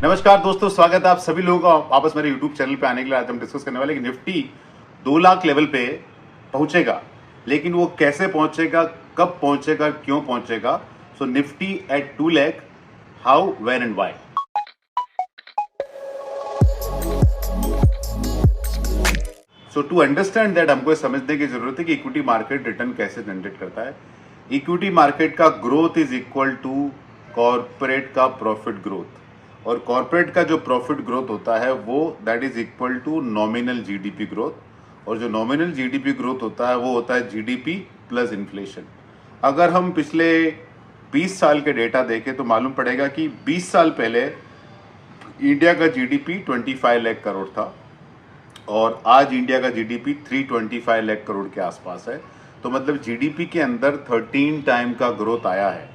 नमस्कार दोस्तों, स्वागत है आप सभी लोगों का वापस मेरे YouTube चैनल पे आने के लिए। आज हम डिस्कस करने वाले कि निफ्टी 2 लाख लेवल पे पहुंचेगा, लेकिन वो कैसे पहुंचेगा, कब पहुंचेगा, क्यों पहुंचेगा। So Nifty at 2 lakh, how, when and why. So to understand that हमको समझने की जरूरत है कि इक्विटी मार्केट रिटर्न कैसे जनरेट करता है। इक्विटी मार्केट का growth is equal to corporate का प्रॉफिट ग्रोथ, और कॉर्पोरेट का जो प्रॉफिट ग्रोथ होता है वो that is equal to nominal GDP growth, और जो नॉमिनल जीडीपी ग्रोथ होता है वो होता है जीडीपी प्लस इन्फ्लेशन। अगर हम पिछले 20 साल के डेटा देखें तो मालूम पड़ेगा कि 20 साल पहले इंडिया का जीडीपी 25 लाख करोड़ था और आज इंडिया का जीडीपी 325 लाख करोड़ के आसपास है। तो मतलब जीडीपी के अंदर 13 टाइम का ग्रोथ आया है।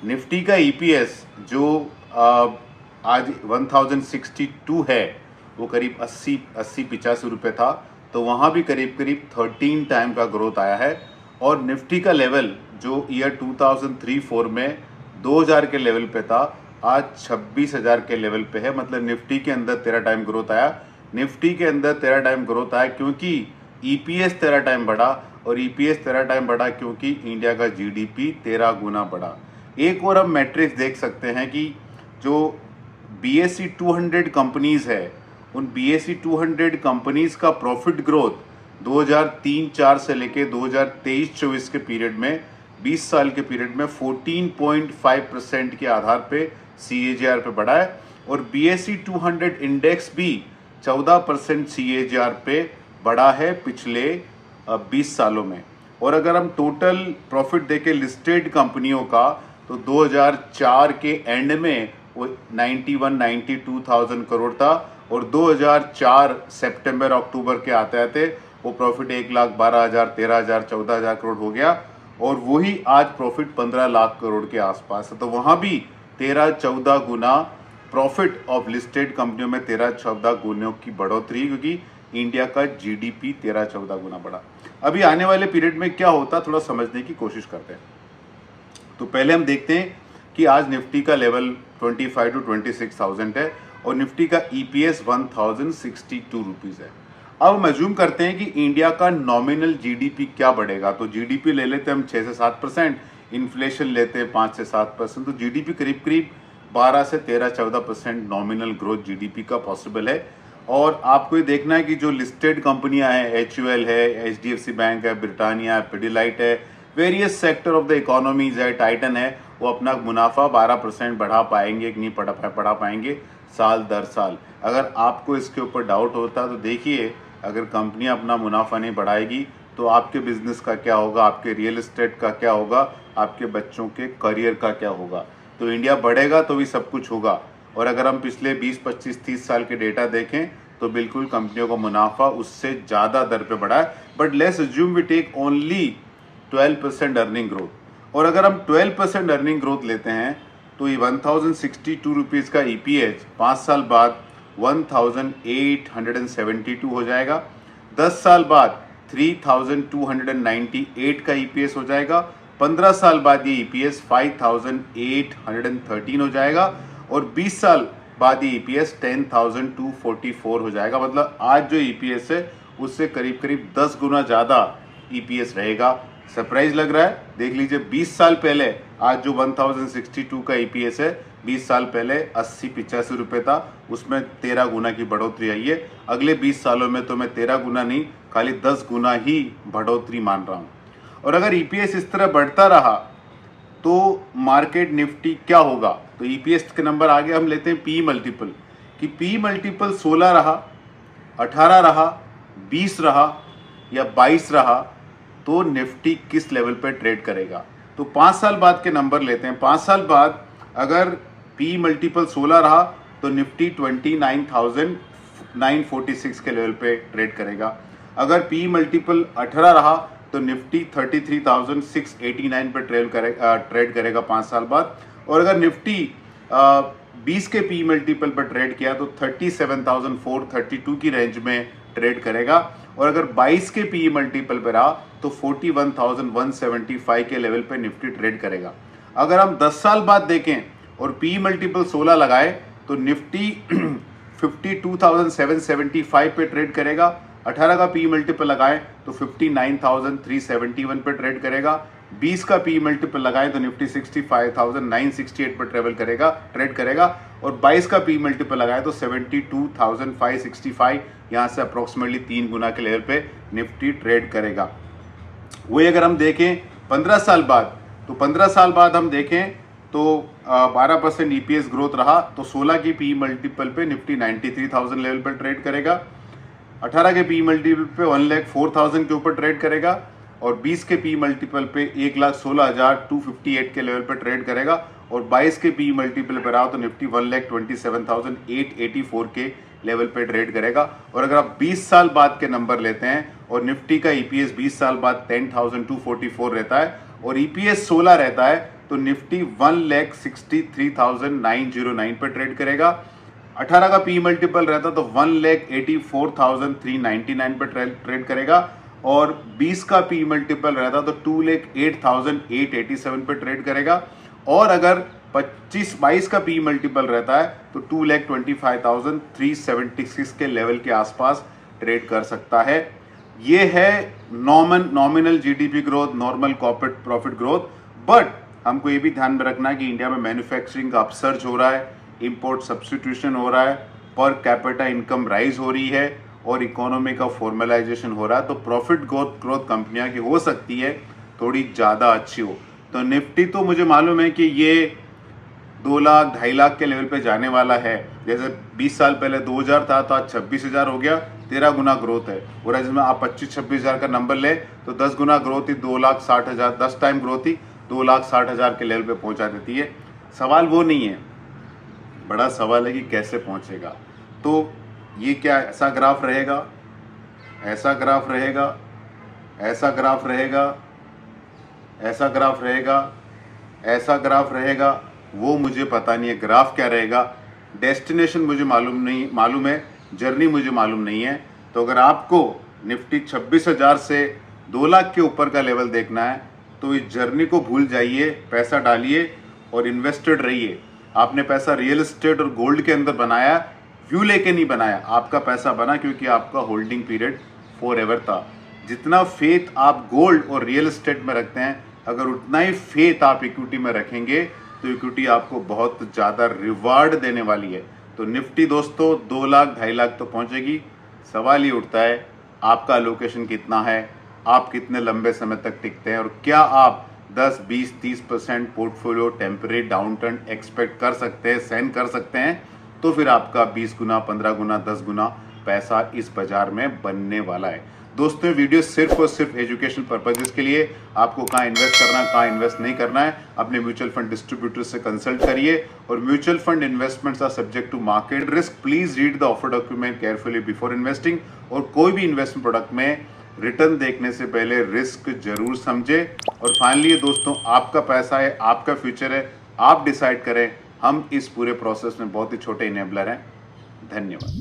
निफ्टी का ईपीएस जो आज 1062 है, वो करीब 80-85 रुपये था, तो वहाँ भी करीब करीब 13 टाइम का ग्रोथ आया है। और निफ्टी का लेवल जो ईयर 2003-4 में 2000 के लेवल पे था, आज 26,000 के लेवल पे है। मतलब निफ्टी के अंदर 13 टाइम ग्रोथ आया। निफ्टी के अंदर 13 टाइम ग्रोथ आया क्योंकि ईपीएस 13 टाइम बढ़ा, और ईपीएस 13 टाइम बढ़ा क्योंकि इंडिया का जीडीपी 13 गुना बढ़ा। एक और हम मैट्रिक्स देख सकते हैं कि जो BSE 200 कंपनीज है, उन BSE 200 कंपनीज का प्रॉफिट ग्रोथ 2003-4 से लेके 2023-24 के पीरियड में, 20 साल के पीरियड में 14.5% के आधार पे CAGR पे बढ़ा है। और BSE 200 इंडेक्स भी 14% CAGR पे बढ़ा है पिछले 20 सालों में। और अगर हम टोटल प्रॉफिट देखें लिस्टेड कंपनियों का, तो 2004 के एंड में वो 91-92,000 करोड़ था, और 2004 सितंबर अक्टूबर के आते आते वो प्रॉफिट 1,12,000, 13,000, 14,000 करोड़ हो गया, और वही आज प्रॉफिट 15 लाख करोड़ के आसपास है। तो वहाँ भी 13-14 गुना प्रॉफिट ऑफ लिस्टेड कंपनियों में 13-14 गुनों की बढ़ोतरी, क्योंकि इंडिया का जीडीपी 13-14 गुना बढ़ा। अभी आने वाले पीरियड में क्या होता, थोड़ा समझने की कोशिश करते हैं। तो पहले हम देखते हैं कि आज निफ्टी का लेवल 25 to 26,000 है, और निफ्टी का ईपीएस 1062 रुपीज़ है। अब हम अज्यूम करते हैं कि इंडिया का नॉमिनल जीडीपी क्या बढ़ेगा। तो जीडीपी ले लेते हैं हम 6 से 7%, इन्फ्लेशन लेते हैं 5 से 7%, तो जीडीपी करीब करीब 12 से 13-14% नॉमिनल ग्रोथ जीडीपी का पॉसिबल है। और आपको ये देखना है कि जो लिस्टेड कंपनियां हैं, HUL है, HDFC बैंक है, ब्रिटानिया है, पिडिलाइट है, various sector of the economies है, टाइटन है, वो अपना मुनाफा 12% बढ़ा पाएंगे कि नहीं बढ़ा पाएंगे साल दर साल। अगर आपको इसके ऊपर डाउट होता है तो देखिए, अगर कंपनियां अपना मुनाफा नहीं बढ़ाएगी तो आपके बिजनेस का क्या होगा, आपके रियल एस्टेट का क्या होगा, आपके बच्चों के करियर का क्या होगा। तो इंडिया बढ़ेगा तो भी सब कुछ होगा। और अगर हम पिछले 20, 25, 30 साल के डेटा देखें तो बिल्कुल कंपनियों का मुनाफा उससे ज़्यादा दर पे बढ़ा है। But let's assume we take only 12% earning growth. और अगर हम 12% अर्निंग ग्रोथ लेते हैं तो ये 1062 रुपीज़ का ईपीएस 5 साल बाद 1872 हो जाएगा। 10 साल बाद 3298 का ईपीएस हो जाएगा। 15 साल बाद ये ईपीएस 5813 हो जाएगा, और 20 साल बाद ये ईपीएस 10,244 हो जाएगा। मतलब आज जो ईपीएस है उससे करीब करीब 10 गुना ज़्यादा ईपीएस रहेगा। सरप्राइज लग रहा है? देख लीजिए, 20 साल पहले आज जो 1062 का ईपीएस है, 20 साल पहले 80-85 रुपये था, उसमें 13 गुना की बढ़ोतरी आई है। अगले 20 सालों में तो मैं 13 गुना नहीं, खाली 10 गुना ही बढ़ोतरी मान रहा हूँ। और अगर ईपीएस इस तरह बढ़ता रहा तो मार्केट निफ्टी क्या होगा। तो ईपीएस के नंबर आगे हम लेते हैं पी मल्टीपल, कि पी मल्टीपल 16 रहा, 18 रहा, 20 रहा या 22 रहा, तो निफ्टी किस लेवल पर ट्रेड करेगा। तो 5 साल बाद के नंबर लेते हैं। 5 साल बाद अगर पी मल्टीपल 16 रहा तो निफ्टी 29,946 के लेवल पे ट्रेड करेगा। अगर पी मल्टीपल 18 रहा तो निफ्टी 33,689 पे ट्रेड करेगा 5 साल बाद। और अगर निफ्टी 20 के पी मल्टीपल पर ट्रेड किया तो 37,432 की रेंज में ट्रेड करेगा। और अगर 22 के पी मल्टीपल पर रहा तो 41,175 के लेवल पे निफ्टी ट्रेड करेगा। अगर हम 10 साल बाद देखें और पी मल्टीपल 16 लगाए तो निफ्टी 52,775 पे ट्रेड करेगा। 18 का पी मल्टीपल लगाएं तो 59,371 पे ट्रेड करेगा। 20 का पी मल्टीपल लगाएं तो निफ्टी 65,968 पर ट्रेड करेगा और 22 का पी मल्टीपल लगाएं तो 72,565 यहां से अप्रोक्सीमेटली 3 गुना के लेवल पे निफ्टी ट्रेड करेगा। वही अगर हम देखें 15 साल बाद, तो 15 साल बाद हम देखें तो 12% ईपीएस ग्रोथ रहा, तो 16 की पी मल्टीपल पे निफ्टी 93,000 लेवल पर ट्रेड करेगा। 18 के पी मल्टीपल पे 1,04,000 के ऊपर ट्रेड करेगा और 20 के पी मल्टीपल पे 1,16,258 के लेवल पर ट्रेड करेगा और 22 के पी मल्टीपल पर रहा तो निफ्टी 1,27,884 के लेवल पे ट्रेड करेगा। और अगर आप 20 साल बाद के नंबर लेते हैं और निफ्टी का ईपीएस 20 साल बाद 10,244 रहता है और ईपीएस 16 रहता है तो निफ्टी 1,63,909 पर ट्रेड करेगा। 18 का पी मल्टीपल रहता तो 1,84,399 पर ट्रेड करेगा और 20 का पी मल्टीपल रहता तो 2,08,887 पर ट्रेड करेगा और अगर 22 का पी मल्टीपल रहता है तो 2,25,376 के लेवल के आसपास ट्रेड कर सकता है। ये है nominal GDP growth, normal corporate profit growth. But हमको ये भी ध्यान में रखना है कि इंडिया में मैन्युफैक्चरिंग का अपसर्ज हो रहा है, इंपोर्ट सब्स्टिट्यूशन हो रहा है, पर कैपिटा इनकम राइज हो रही है और इकोनॉमी का फॉर्मलाइजेशन हो रहा है, तो प्रॉफिट ग्रोथ कंपनियां की हो सकती है थोड़ी ज़्यादा अच्छी हो। तो निफ्टी तो मुझे मालूम है कि ये 2 लाख 2.5 लाख के लेवल पे जाने वाला है। जैसे 20 साल पहले 2,000 था तो आज 26,000 हो गया, 13 गुना ग्रोथ है। और इसमें आप 25-26,000 का नंबर ले तो 10 गुना ग्रोथ ही 2,60,000, 10 टाइम ग्रोथ ही 2,60,000 के लेवल पे पहुंचा देती है। सवाल वो नहीं है, बड़ा सवाल है कि कैसे पहुंचेगा। तो ये क्या ऐसा ग्राफ रहेगा, ऐसा ग्राफ रहेगा, ऐसा ग्राफ रहेगा, ऐसा ग्राफ रहेगा, ऐसा ग्राफ रहेगा, वो मुझे पता नहीं है ग्राफ क्या रहेगा। डेस्टिनेशन मुझे मालूम है, जर्नी मुझे मालूम नहीं है। तो अगर आपको निफ्टी 26,000 से 2 लाख के ऊपर का लेवल देखना है तो इस जर्नी को भूल जाइए, पैसा डालिए और इन्वेस्टेड रहिए। आपने पैसा रियल एस्टेट और गोल्ड के अंदर बनाया, व्यू लेके नहीं बनाया। आपका पैसा बना क्योंकि आपका होल्डिंग पीरियड फॉर एवर था। जितना फेथ आप गोल्ड और रियल एस्टेट में रखते हैं, अगर उतना ही फेथ आप इक्विटी में रखेंगे तो इक्विटी आपको बहुत ज़्यादा रिवार्ड देने वाली है। तो निफ्टी दोस्तों 2 लाख 2.5 लाख तो पहुंचेगी। सवाल ये उठता है आपका लोकेशन कितना है, आप कितने लंबे समय तक टिकते हैं और क्या आप 10, 20, 30% पोर्टफोलियो टेम्परेरी डाउनटर्न एक्सपेक्ट कर सकते हैं, सहन कर सकते हैं। तो फिर आपका 20 गुना, 15 गुना, 10 गुना पैसा इस बाजार में बनने वाला है। दोस्तों वीडियो सिर्फ और सिर्फ एजुकेशन पर्पजेस के लिए, आपको कहाँ इन्वेस्ट करना है, कहाँ इन्वेस्ट नहीं करना है, अपने म्यूचुअल फंड डिस्ट्रीब्यूटर से कंसल्ट करिए। और mutual fund investments are subject to market risk. Please read the offer document carefully before investing. और कोई भी इन्वेस्टमेंट प्रोडक्ट में रिटर्न देखने से पहले रिस्क जरूर समझे। और फाइनली दोस्तों आपका पैसा है, आपका फ्यूचर है, आप डिसाइड करें। हम इस पूरे प्रोसेस में बहुत ही छोटे इनेबलर हैं। धन्यवाद।